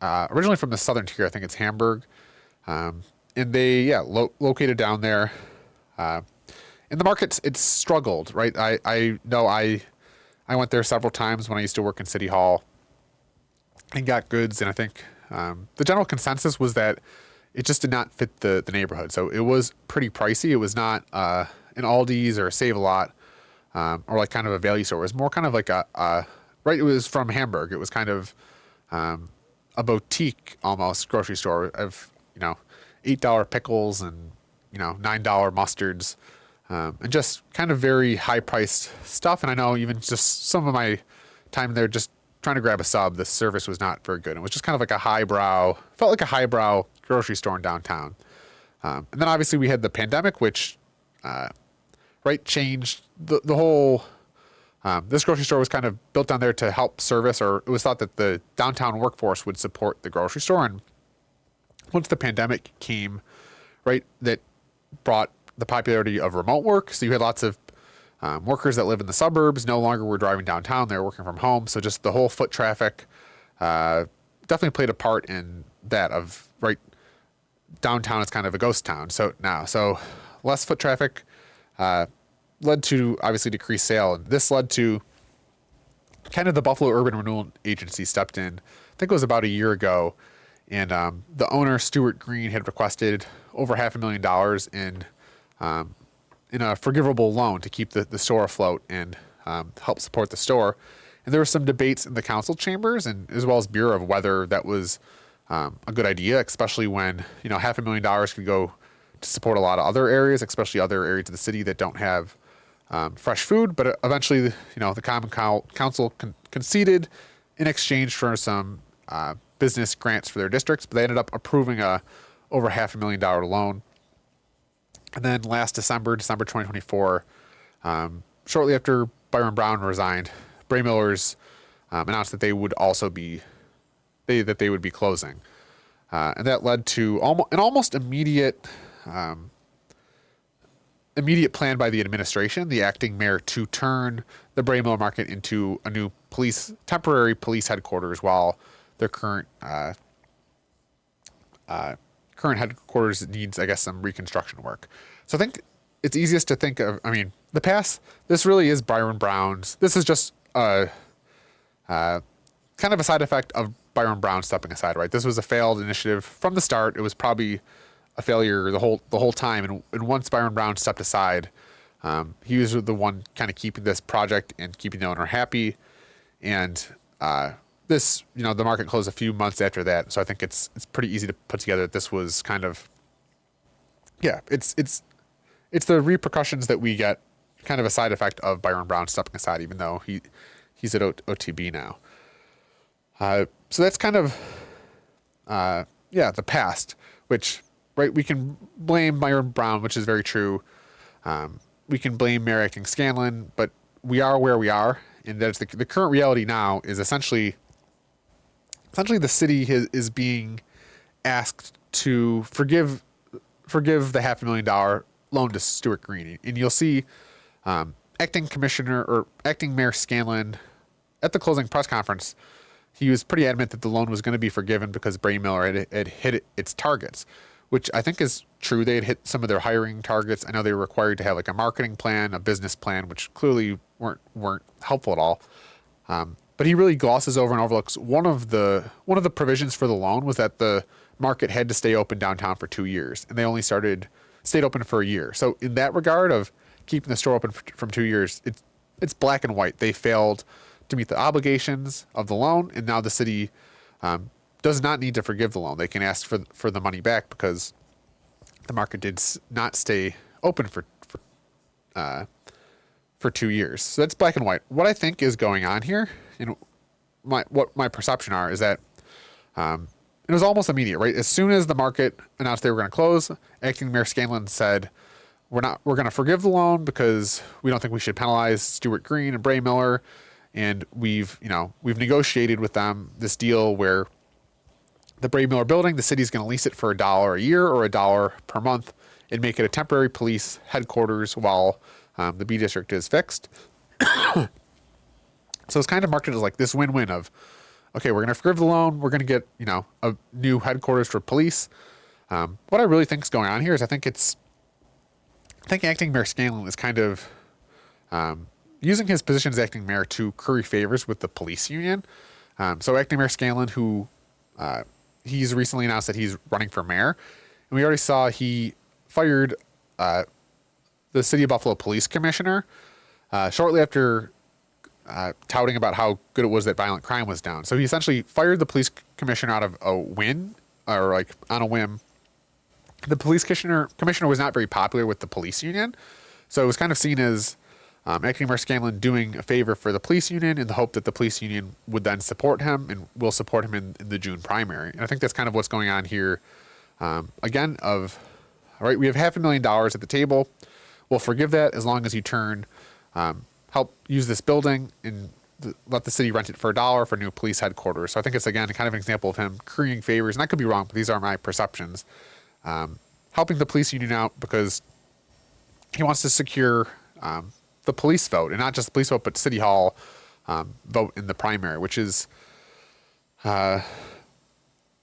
originally from the southern tier. I think it's Hamburg. And they, located down there. In the markets, it's struggled, right? I know I went there several times when I used to work in City Hall and got goods. And I think the general consensus was that it just did not fit the neighborhood. So it was pretty pricey. It was not an Aldi's or a Save-A-Lot or like kind of a value store. It was more kind of like it was from Hamburg. It was kind of a boutique almost grocery store of, $8 pickles and, $9 mustards and just kind of very high-priced stuff. And I know even just some of my time there just trying to grab a sub, the service was not very good. It was just kind of like felt like a highbrow grocery store in downtown. And then obviously we had the pandemic, which, changed the whole, this grocery store was kind of built down there to help service, or it was thought that the downtown workforce would support the grocery store. And once the pandemic came, that brought the popularity of remote work. So you had lots of workers that live in the suburbs no longer were driving downtown. They were working from home. So just the whole foot traffic definitely played a part in that downtown is kind of a ghost town. So less foot traffic led to obviously decreased sale. And this led to kind of the Buffalo Urban Renewal Agency stepped in. I think it was about a year ago. And the owner, Stuart Green, had requested over $500,000 in a forgivable loan to keep the store afloat and help support the store. And there were some debates in the council chambers and as well as Bureau of whether that was a good idea, especially when $500,000 could go to support a lot of other areas, especially other areas of the city that don't have fresh food. But eventually, the Common Council conceded in exchange for some business grants for their districts, but they ended up approving a over $500,000 loan. And then last December 2024, shortly after Byron Brown resigned, Braymillers announced that they would also be closing, and that led to an almost immediate plan by the administration, the acting mayor, to turn the Braymiller market into a new temporary police headquarters, while their current headquarters needs, I guess, some reconstruction work. So I think it's easiest to think of, the past, this really is Byron Brown's. This is just kind of a side effect of Byron Brown stepping aside, right? This was a failed initiative from the start. It was probably a failure the whole time. And once Byron Brown stepped aside, he was the one kind of keeping this project and keeping the owner happy. And this, the market closed a few months after that. So I think it's pretty easy to put together that this was kind of, it's it's the repercussions that we get, kind of a side effect of Byron Brown stepping aside, even though he's at OTB now. So that's kind of, the past, which, right, we can blame Byron Brown, which is very true. We can blame Mayor Acting Scanlon, but we are where we are. And that's the current reality now is essentially the city is being asked to forgive the $500,000 loan to Stuart Green. And you'll see acting Mayor Scanlon at the closing press conference. He was pretty adamant that the loan was going to be forgiven because Braymiller had hit its targets, which I think is true. They had hit some of their hiring targets. I know they were required to have like a marketing plan, a business plan, which clearly weren't helpful at all. But he really glosses over and overlooks one of the provisions for the loan was that the market had to stay open downtown for 2 years, and they only stayed open for a year. So in that regard of keeping the store open from 2 years, it's black and white. They failed to meet the obligations of the loan, and now the city does not need to forgive the loan. They can ask for the money back because the market did not stay open for 2 years. So that's black and white. What I think is going on here, and what my perception are, is that it was almost immediate, right? As soon as the market announced they were going to close, Acting Mayor Scanlon said, we're going to forgive the loan because we don't think we should penalize Stuart Green and Braymiller. And we've negotiated with them this deal where the Braymiller building, the city's going to lease it for $1 a year or $1 per month and make it a temporary police headquarters while the B district is fixed. So it's kind of marketed as like this win-win of, okay, we're going to forgive the loan. We're going to get, a new headquarters for police. What I really think is going on here is I think Acting Mayor Scanlon is kind of using his position as acting mayor to curry favors with the police union. So Acting Mayor Scanlon, who he's recently announced that he's running for mayor, and we already saw he fired the City of Buffalo police commissioner shortly after touting about how good it was that violent crime was down. So he essentially fired the police commissioner out of a whim. The police commissioner was not very popular with the police union, so it was kind of seen as Acting Mayor Scanlon doing a favor for the police union in the hope that the police union would then support him and will support him in the June primary. And I think that's kind of what's going on here. All right, we have $500,000 at the table. We'll forgive that as long as you help use this building and let the city rent it for $1 for new police headquarters. So I think it's, again, kind of an example of him currying favors. And I could be wrong, but these are my perceptions. Helping the police union out because he wants to secure the police vote, and not just the police vote, but City Hall vote in the primary, which is,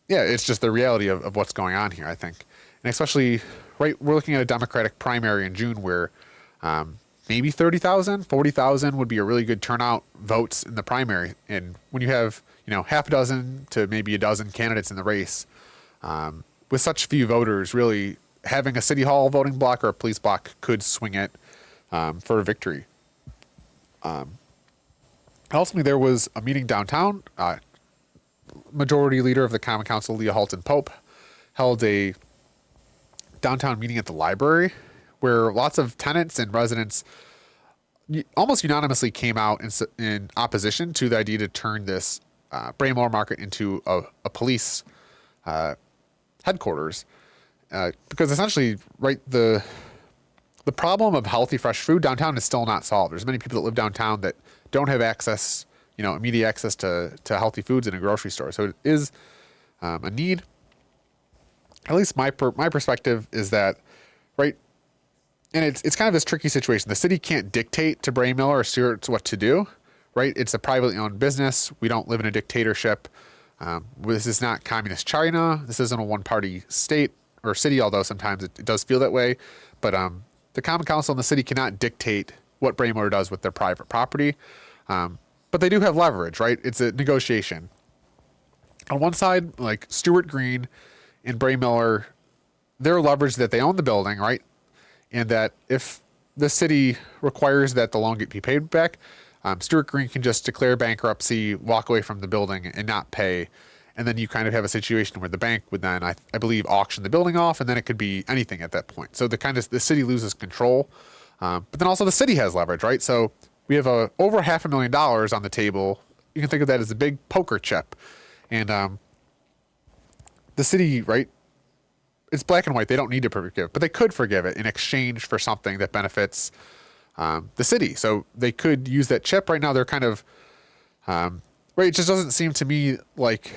it's just the reality of what's going on here, I think. And especially, right, we're looking at a Democratic primary in June where maybe 30,000, 40,000 would be a really good turnout votes in the primary. And when you have, half a dozen to maybe a dozen candidates in the race, with such few voters, really having a City Hall voting block or a police block could swing it for a victory. Ultimately, there was a meeting downtown. Majority Leader of the Common Council, Leah Halton Pope, held a downtown meeting at the library where lots of tenants and residents almost unanimously came out in opposition to the idea to turn this Braymiller Market into a police headquarters. Because essentially, right, the problem of healthy, fresh food downtown is still not solved. There's many people that live downtown that don't have access, immediate access to healthy foods in a grocery store. So it is a need. At least my perspective is that, right, and it's kind of this tricky situation. The city can't dictate to Braymiller or Stewart's what to do, right? It's a privately owned business. We don't live in a dictatorship. This is not communist China. This isn't a one-party state or city, although sometimes it does feel that way. But the Common Council and the city cannot dictate what Braymiller does with their private property. But they do have leverage, right? It's a negotiation. On one side, like Stuart Green and Braymiller, they're leveraged that they own the building, right? And that if the city requires that the loan be paid back, Stuart Green can just declare bankruptcy, walk away from the building, and not pay. And then you kind of have a situation where the bank would then, I believe, auction the building off, and then it could be anything at that point. So the city loses control, but then also the city has leverage, right? So we have over $500,000 on the table. You can think of that as a big poker chip, and the city, right? It's black and white. They don't need to forgive, but they could forgive it in exchange for something that benefits the city. So they could use that chip. Right now, they're kind of right. It just doesn't seem to me like,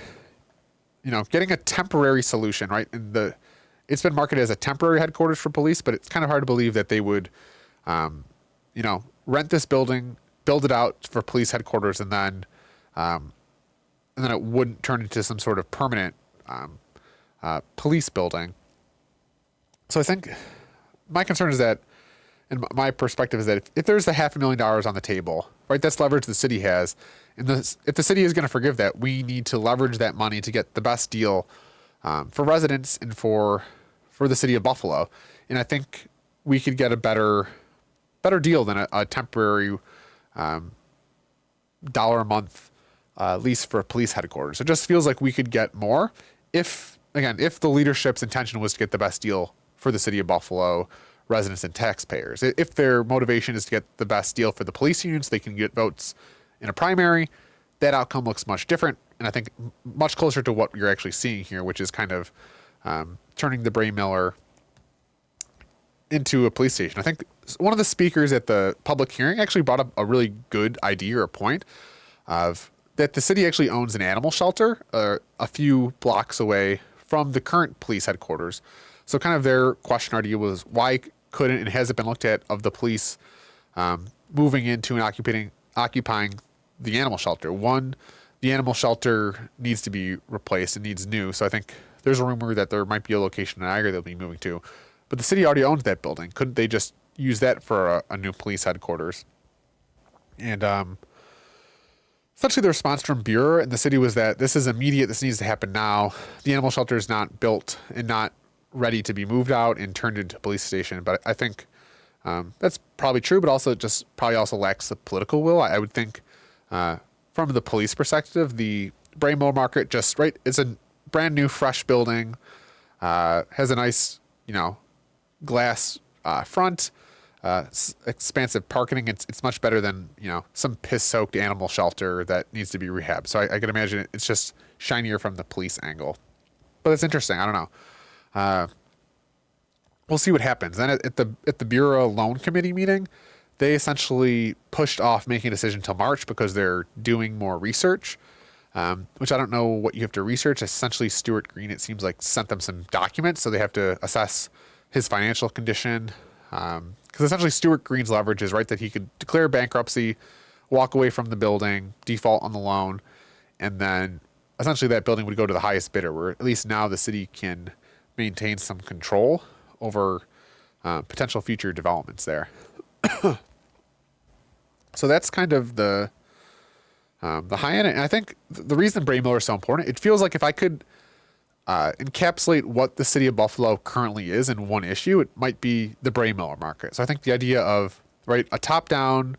getting a temporary solution, right? And it's been marketed as a temporary headquarters for police, but it's kind of hard to believe that they would, rent this building, build it out for police headquarters, and then it wouldn't turn into some sort of permanent police building. So I think my concern is that, and my perspective is that if there's the $500,000 on the table, right, that's leverage the city has. And if the city is going to forgive that, we need to leverage that money to get the best deal for residents and for the city of Buffalo. And I think we could get a better deal than a temporary dollar a month lease for a police headquarters. It just feels like we could get more if the leadership's intention was to get the best deal for the city of Buffalo residents and taxpayers. If their motivation is to get the best deal for the police unions, they can get votes in a primary. That outcome looks much different, and I think much closer to what you're actually seeing here, which is kind of turning the Braymiller into a police station. I think one of the speakers at the public hearing actually brought up a really good idea or point of that the city actually owns an animal shelter a few blocks away from the current police headquarters. So kind of their question idea was, why couldn't and has it been looked at of the police moving into and occupying the animal shelter? One, the animal shelter needs to be replaced and needs new. So I think there's a rumor that there might be a location in Niagara they'll be moving to. But the city already owns that building. Couldn't they just use that for a new police headquarters? And essentially the response from BURA and the city was that this is immediate. This needs to happen now. The animal shelter is not built and not ready to be moved out and turned into a police station. But I think that's probably true, but also just probably also lacks the political will. I would think from the police perspective, the Braymiller Market it's a brand new, fresh building, has a nice, glass front, expansive parking. It's much better than, some piss-soaked animal shelter that needs to be rehabbed. So I can imagine it's just shinier from the police angle. But it's interesting. I don't know. We'll see what happens. Then at the Bureau Loan Committee meeting, they essentially pushed off making a decision till March because they're doing more research, which I don't know what you have to research. Essentially, Stuart Green, it seems like, sent them some documents, so they have to assess his financial condition. Because essentially Stuart Green's leverage is, right, that he could declare bankruptcy, walk away from the building, default on the loan, and then essentially that building would go to the highest bidder, where at least now the city can maintain some control over potential future developments there. So that's kind of the high end. And I think the reason Braymiller is so important, it feels like if I could encapsulate what the city of Buffalo currently is in one issue, it might be the Braymiller Market. So I think the idea of, right, a top-down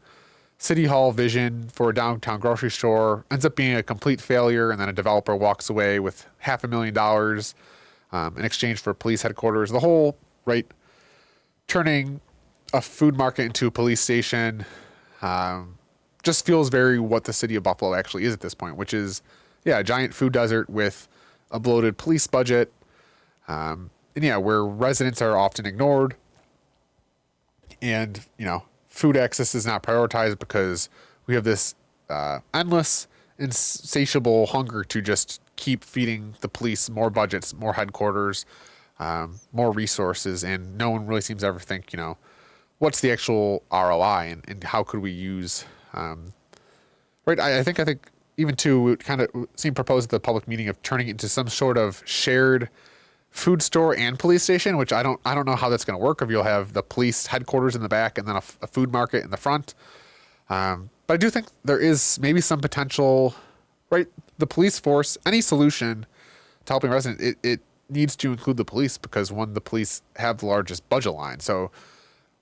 city hall vision for a downtown grocery store ends up being a complete failure, and then a developer walks away with $500,000 in exchange for police headquarters. The whole, right, turning a food market into a police station just feels very what the city of Buffalo actually is at this point, which is, a giant food desert with a bloated police budget, and where residents are often ignored, and food access is not prioritized because we have this endless, insatiable hunger to just keep feeding the police more budgets, more headquarters, more resources, and no one really seems to ever think, what's the actual ROI and how could we use, right? I think even too, it kind of seemed proposed at the public meeting of turning it into some sort of shared food store and police station, which I don't know how that's going to work. If you'll have the police headquarters in the back and then a food market in the front. But I do think there is maybe some potential, right? The police force, any solution to helping residents, it needs to include the police, because the police have the largest budget line. So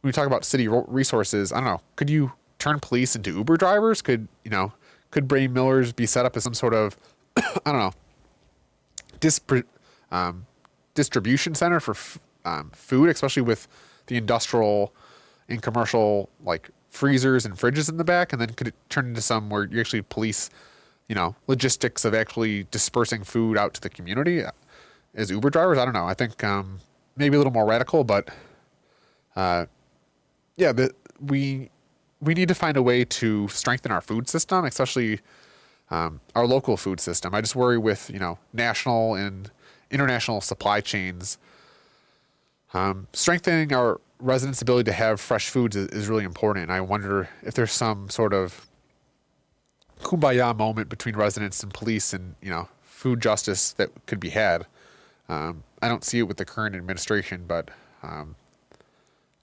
when we talk about city resources, I don't know, could you turn police into Uber drivers? Could Braymillers be set up as some sort of, I don't know, dispr- distribution center for food, especially with the industrial and commercial like freezers and fridges in the back, and then could it turn into some where you actually police, logistics of actually dispersing food out to the community as Uber drivers? I don't know. I think maybe a little more radical, but we need to find a way to strengthen our food system, especially our local food system. I just worry with national and international supply chains. Strengthening our residents' ability to have fresh foods is really important. And I wonder if there's some sort of kumbaya moment between residents and police and food justice that could be had. I don't see it with the current administration, but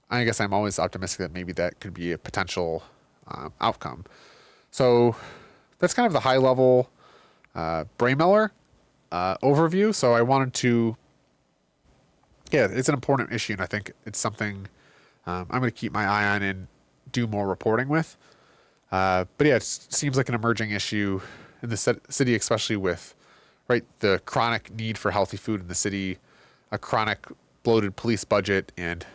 I guess I'm always optimistic that maybe that could be a potential outcome. So that's kind of the high level Braymiller overview. So I wanted to, it's an important issue, and I think it's something I'm going to keep my eye on and do more reporting with. But it seems like an emerging issue in the city, especially with the chronic need for healthy food in the city, a chronic bloated police budget, and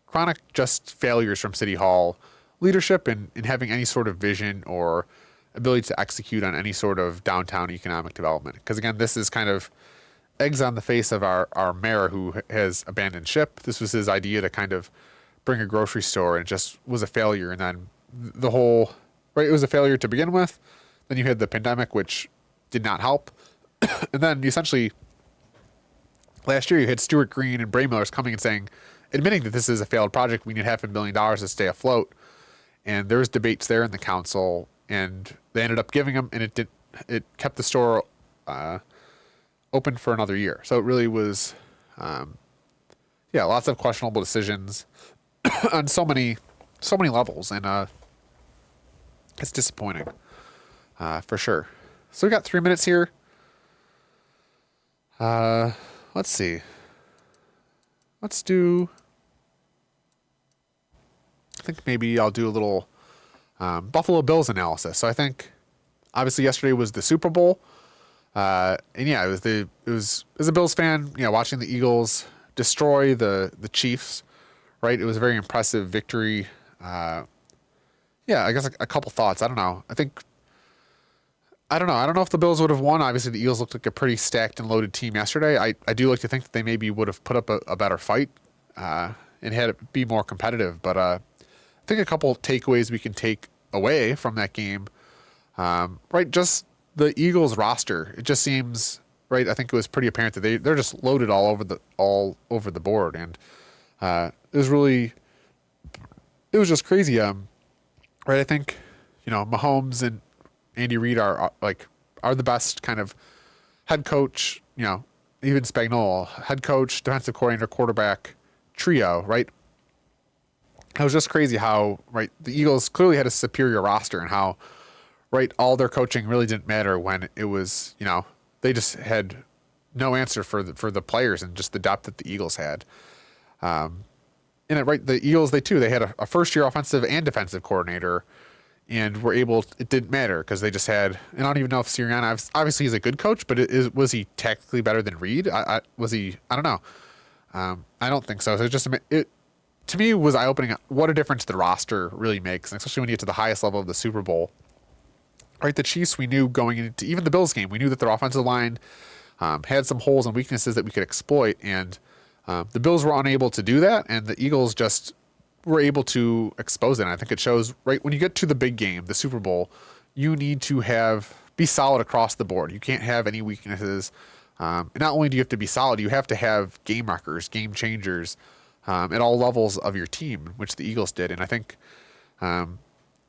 chronic just failures from City Hall leadership in having any sort of vision or ability to execute on any sort of downtown economic development. Because again, this is kind of eggs on the face of our mayor who has abandoned ship. This was his idea to kind of bring a grocery store, and it just was a failure. And then the whole, it was a failure to begin with. Then you had the pandemic, which did not help. And then essentially last year you had Stuart Green and Braymillers coming and admitting that this is a failed project. We need $500 million to stay afloat. And there was debates there in the council, and they ended up giving them, and it kept the store open for another year. So it really was, lots of questionable decisions on so many levels, and it's disappointing for sure. So we got 3 minutes here. Let's see. Let's do. I think maybe I'll do a little Buffalo Bills analysis. So I think obviously yesterday was the Super Bowl. And it was as a Bills fan, watching the Eagles destroy the Chiefs, right? It was a very impressive victory. I guess a couple thoughts. I don't know. I don't know if the Bills would have won. Obviously, the Eagles looked like a pretty stacked and loaded team yesterday. I do like to think that they maybe would have put up a better fight and had it be more competitive. But I think a couple takeaways we can take away from that game, just the Eagles roster. It just seems, I think it was pretty apparent that they're just loaded all over the board. And it was just crazy. I think, Mahomes and Andy Reid are the best kind of head coach, even Spagnuolo, head coach, defensive coordinator, quarterback trio, right? It was just crazy how, the Eagles clearly had a superior roster, and how, all their coaching really didn't matter when it was, they just had no answer for the players and just the depth that the Eagles had. The Eagles, they had a first-year offensive and defensive coordinator, and it didn't matter because they just had, and I don't even know if Sirianni, obviously he's a good coach, but was he tactically better than Reid? Was he? I don't know. I don't think so. So to me, was eye-opening what a difference the roster really makes, and especially when you get to the highest level of the Super Bowl. The Chiefs, we knew going into even the Bills game, we knew that their offensive line had some holes and weaknesses that we could exploit, and the Bills were unable to do that, and the Eagles just were able to expose it. And I think it shows when you get to the big game, the Super Bowl, you need to be solid across the board. You can't have any weaknesses. And not only do you have to be solid, you have to have game wreckers, game changers at all levels of your team, which the Eagles did. And I think, at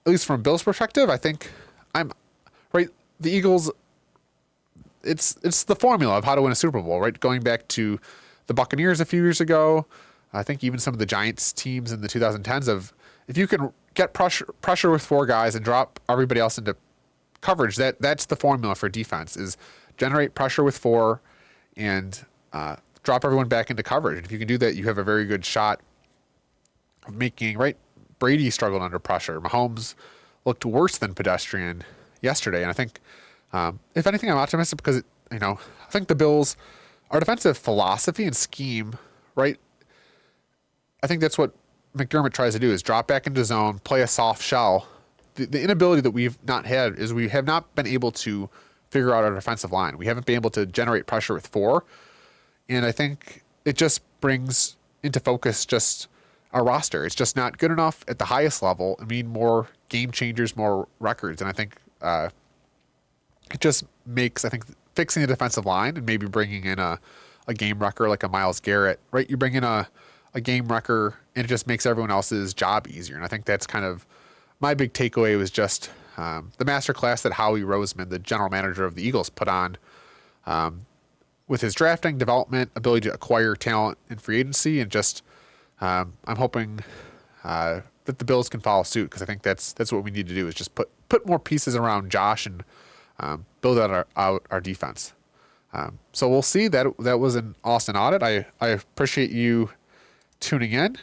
least from Bill's perspective, I think the Eagles, it's the formula of how to win a Super Bowl, going back to the Buccaneers a few years ago. I think even some of the Giants teams in the 2010s of, if you can get pressure with four guys and drop everybody else into coverage, that's the formula for defense, is generate pressure with four and drop everyone back into coverage. And if you can do that, you have a very good shot of making, Brady struggled under pressure. Mahomes looked worse than pedestrian yesterday. And I think, if anything, I'm optimistic because, I I think the Bills, our defensive philosophy and scheme, right? I think that's what McDermott tries to do is drop back into zone, play a soft shell. The inability that we've not had is we have not been able to figure out our defensive line. We haven't been able to generate pressure with 4. And I think it just brings into focus just our roster. It's just not good enough at the highest level. I mean, more game changers, more records. And I think it just makes, I think, fixing the defensive line and maybe bringing in a game wrecker like a Myles Garrett, right? You bring in a game wrecker and it just makes everyone else's job easier. And I think that's kind of my big takeaway was just the masterclass that Howie Roseman, the general manager of the Eagles, put on with his drafting, development, ability to acquire talent in free agency, and just I'm hoping that the Bills can follow suit because I think that's what we need to do is just put more pieces around Josh and build out our defense. So we'll see. That was an Austin Audit. I appreciate you tuning in,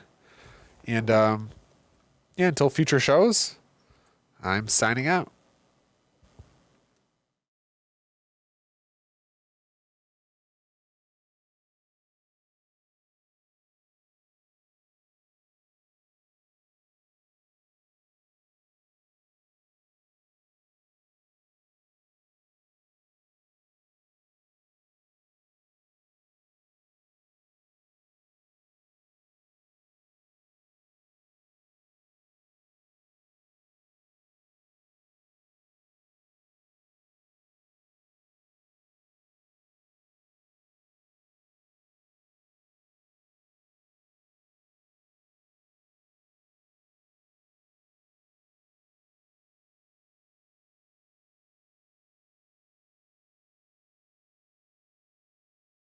and yeah, until future shows, I'm signing out.